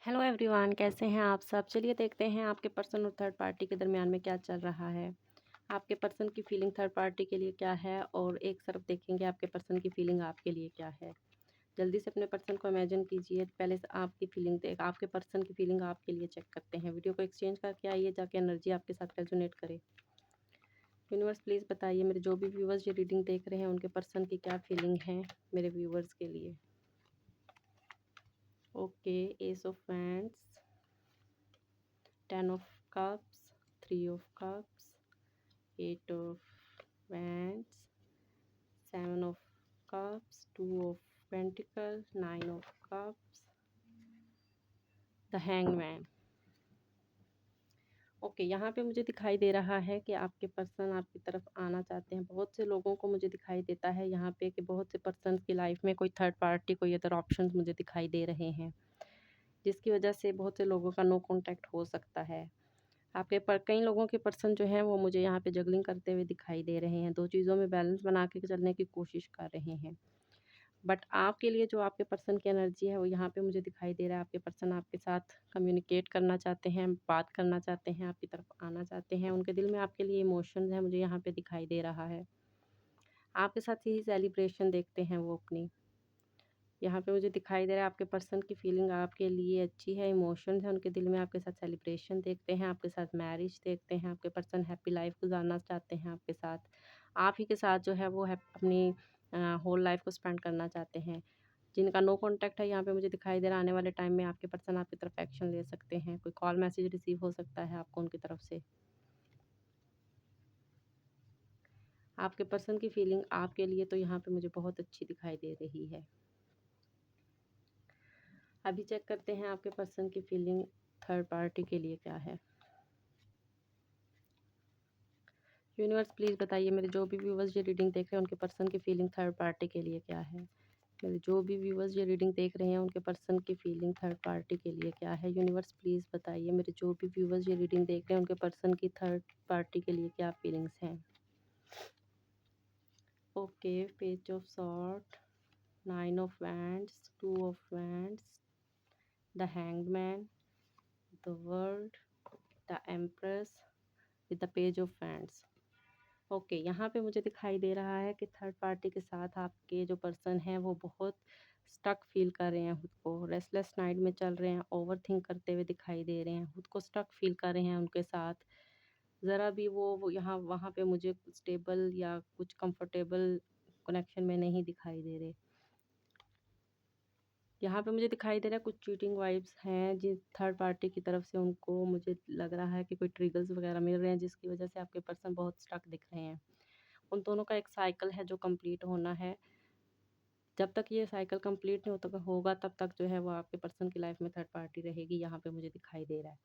Hello everyone, कैसे हैं आप सब। चलिए देखते हैं आपके पर्सन और थर्ड पार्टी के दरमियान में क्या चल रहा है। आपके पर्सन की फीलिंग थर्ड पार्टी के लिए क्या है और एक तरफ देखेंगे आपके पर्सन की फीलिंग आपके लिए क्या है। जल्दी से अपने पर्सन को इमेजिन कीजिए। पहले से आपकी फीलिंग देख आपके पर्सन की फीलिंग आपके लिए चेक करते हैं। वीडियो को एक्सचेंज करके आइए जाके एनर्जी आपके साथ रेजोनेट करे। यूनिवर्स प्लीज़ बताइए मेरे जो भी व्यूवर्स ये रीडिंग देख रहे हैं उनके पर्सन की क्या फीलिंग है मेरे व्यूवर्स के लिए। Okay, S of wands, 10 of cups, 3 of cups, 8 of wands, 7 of cups, 2 of pentacles, 9 of cups, the hangman। Okay, यहाँ पे मुझे दिखाई दे रहा है कि आपके पर्सन आपकी तरफ आना चाहते हैं। बहुत से लोगों को मुझे दिखाई देता है यहाँ पे कि बहुत से पर्सन की लाइफ में कोई थर्ड पार्टी, कोई अदर ऑप्शंस मुझे दिखाई दे रहे हैं, जिसकी वजह से बहुत से लोगों का नो कॉन्टैक्ट हो सकता है। आपके पर कई लोगों के पर्सन जो हैं वो मुझे यहाँ पे जगलिंग करते हुए दिखाई दे रहे हैं, दो चीज़ों में बैलेंस बना के चलने की कोशिश कर रहे हैं। बट आपके लिए जो आपके पर्सन की एनर्जी है वो यहाँ पे मुझे दिखाई दे रहा है। आपके पर्सन आपके साथ कम्युनिकेट करना चाहते हैं, बात करना चाहते हैं, आपकी तरफ आना चाहते हैं। उनके दिल में आपके लिए इमोशंस हैं, मुझे यहाँ पे दिखाई दे रहा है। आपके साथ यही सेलिब्रेशन देखते हैं वो अपनी। यहाँ पे मुझे दिखाई दे रहा है आपके पर्सन की फीलिंग आपके लिए अच्छी है, इमोशंस हैं उनके दिल में, आपके साथ सेलिब्रेशन देखते हैं, आपके साथ मैरिज देखते हैं। आपके पर्सन हैप्पी लाइफ गुजारना चाहते हैं आपके साथ। आप ही के साथ जो है वो अपनी होल लाइफ को स्पेंड करना चाहते हैं। जिनका नो कॉन्टैक्ट है यहाँ पे मुझे दिखाई दे रहा है, आने वाले टाइम में आपके पर्सन आपकी तरफ एक्शन ले सकते हैं। कोई कॉल मैसेज रिसीव हो सकता है आपको उनकी तरफ से। आपके पर्सन की फीलिंग आपके लिए तो यहाँ पे मुझे बहुत अच्छी दिखाई दे रही है। अभी चेक करते हैं आपके पर्सन की फीलिंग थर्ड पार्टी के लिए क्या है। यूनिवर्स प्लीज़ बताइए मेरे जो भी व्यूवर्स ये रीडिंग देख रहे हैं उनके पर्सन की फीलिंग थर्ड पार्टी के लिए क्या है। मेरे जो भी व्यूवर्स ये रीडिंग देख रहे हैं उनके पर्सन की फीलिंग थर्ड पार्टी के लिए क्या है। यूनिवर्स प्लीज़ बताइए मेरे जो भी व्यूवर्स ये रीडिंग देख रहे हैं उनके पर्सन की थर्ड पार्टी के लिए क्या फीलिंग्स हैं। Okay, page of sword, 9 of wands, 2 of wands, the hanged man, the world, the empress with the page of wands. Okay, यहाँ पे मुझे दिखाई दे रहा है कि थर्ड पार्टी के साथ आपके जो पर्सन हैं वो बहुत स्टक फील कर रहे हैं, खुद को रेस्टलेस नाइट में चल रहे हैं, ओवर थिंक करते हुए दिखाई दे रहे हैं, खुद को स्टक फील कर रहे हैं उनके साथ। ज़रा भी वो यहाँ वहाँ पे मुझे स्टेबल या कुछ कंफर्टेबल कनेक्शन में नहीं दिखाई दे रहे। यहाँ पे मुझे दिखाई दे रहा है कुछ चीटिंग वाइब्स हैं जिस थर्ड पार्टी की तरफ से उनको, मुझे लग रहा है कि कोई ट्रिगर्स वगैरह मिल रहे हैं जिसकी वजह से आपके पर्सन बहुत स्टक दिख रहे हैं। उन दोनों का एक साइकिल है जो कंप्लीट होना है। जब तक ये साइकिल कंप्लीट नहीं होगा तब तक जो है वो आपके पर्सन की लाइफ में थर्ड पार्टी रहेगी, यहाँ पे मुझे दिखाई दे रहा है।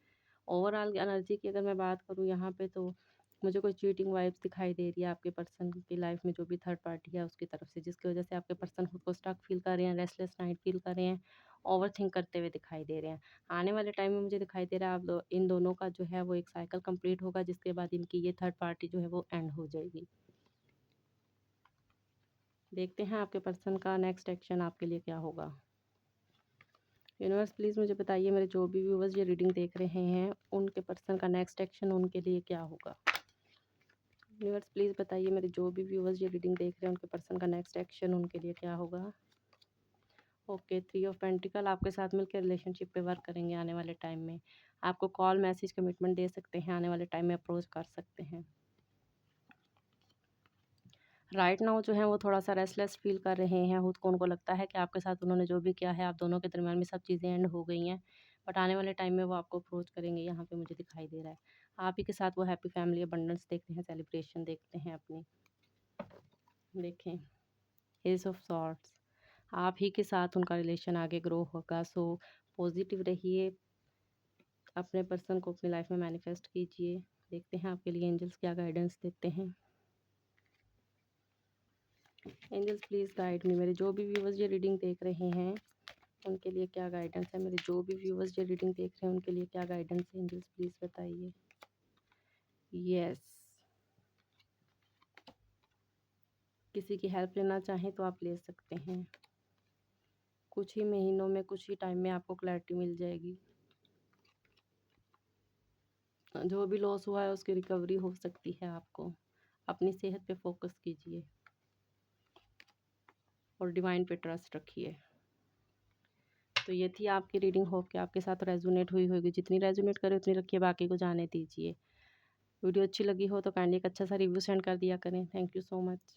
ओवरऑल एनर्जी की अगर मैं बात करूँ यहाँ पे तो मुझे कोई चीटिंग वाइब्स दिखाई दे रही है आपके पर्सन की लाइफ में जो भी थर्ड पार्टी है उसकी तरफ से, जिसकी वजह से आपके पर्सन खुद को स्टक फील कर रहे हैं, रेस्टलेस नाइट फील कर रहे हैं, ओवर थिंक करते हुए दिखाई दे रहे हैं। आने वाले टाइम में मुझे दिखाई दे रहा है इन दोनों का जो है वो एक साइकिल कंप्लीट होगा, जिसके बाद इनकी ये थर्ड पार्टी जो है वो एंड हो जाएगी। देखते हैं आपके पर्सन का नेक्स्ट एक्शन आपके लिए क्या होगा। यूनिवर्स प्लीज़ मुझे बताइए मेरे जो भी व्यूवर्स ये रीडिंग देख रहे हैं उनके पर्सन का नेक्स्ट एक्शन उनके लिए क्या होगा। यूनिवर्स प्लीज़ बताइए मेरे जो भी व्यूवर्स ये रीडिंग देख रहे हैं उनके पर्सन का नेक्स्ट एक्शन उनके लिए क्या होगा। ओके, 3 ऑफ पेंटिकल आपके साथ मिलकर रिलेशनशिप पे वर्क करेंगे आने वाले टाइम में। आपको कॉल मैसेज कमिटमेंट दे सकते हैं, आने वाले टाइम में अप्रोच कर सकते हैं। राइट नाउ जो है वो थोड़ा-सा रेस्टलेस फ़ील कर रहे हैं, खुद को उनको लगता है कि आपके साथ उन्होंने जो भी किया है, आप दोनों के दरमियान में सब चीज़ें एंड हो गई हैं। बट आने वाले टाइम में वो आपको अप्रोच करेंगे, यहाँ पे मुझे दिखाई दे रहा है। आप ही के साथ वो हैप्पी फैमिली अबंडेंस देखते हैं, सेलिब्रेशन देखते हैं अपनी। देखें, एज ऑफ सॉर्ड्स, आप ही के साथ उनका रिलेशन आगे ग्रो होगा। सो पॉजिटिव रहिए, अपने पर्सन को अपनी लाइफ में मैनिफेस्ट कीजिए। देखते हैं आपके लिए एंजल्स क्या गाइडेंस देते हैं। एंजल्स प्लीज़ गाइड मी, मेरे जो भी व्यूवर्स ये रीडिंग देख रहे हैं उनके लिए क्या गाइडेंस है। मेरे जो भी व्यूवर्स ये रीडिंग देख रहे हैं उनके लिए क्या गाइडेंस है, एंजल्स प्लीज़ बताइए। यस, किसी की हेल्प लेना चाहें तो आप ले सकते हैं। कुछ ही महीनों में, कुछ ही टाइम में आपको क्लैरिटी मिल जाएगी। जो भी लॉस हुआ है उसकी रिकवरी हो सकती है आपको। अपनी सेहत पे फोकस कीजिए और डिवाइन पे ट्रस्ट रखिए। तो ये थी आपकी रीडिंग, होप कि आपके साथ रेजोनेट हुई होगी। जितनी रेजोनेट करे उतनी रखिए, बाकी को जाने दीजिए। वीडियो अच्छी लगी हो तो काइंडली एक अच्छा सा रिव्यू सेंड कर दिया करें। Thank you so much.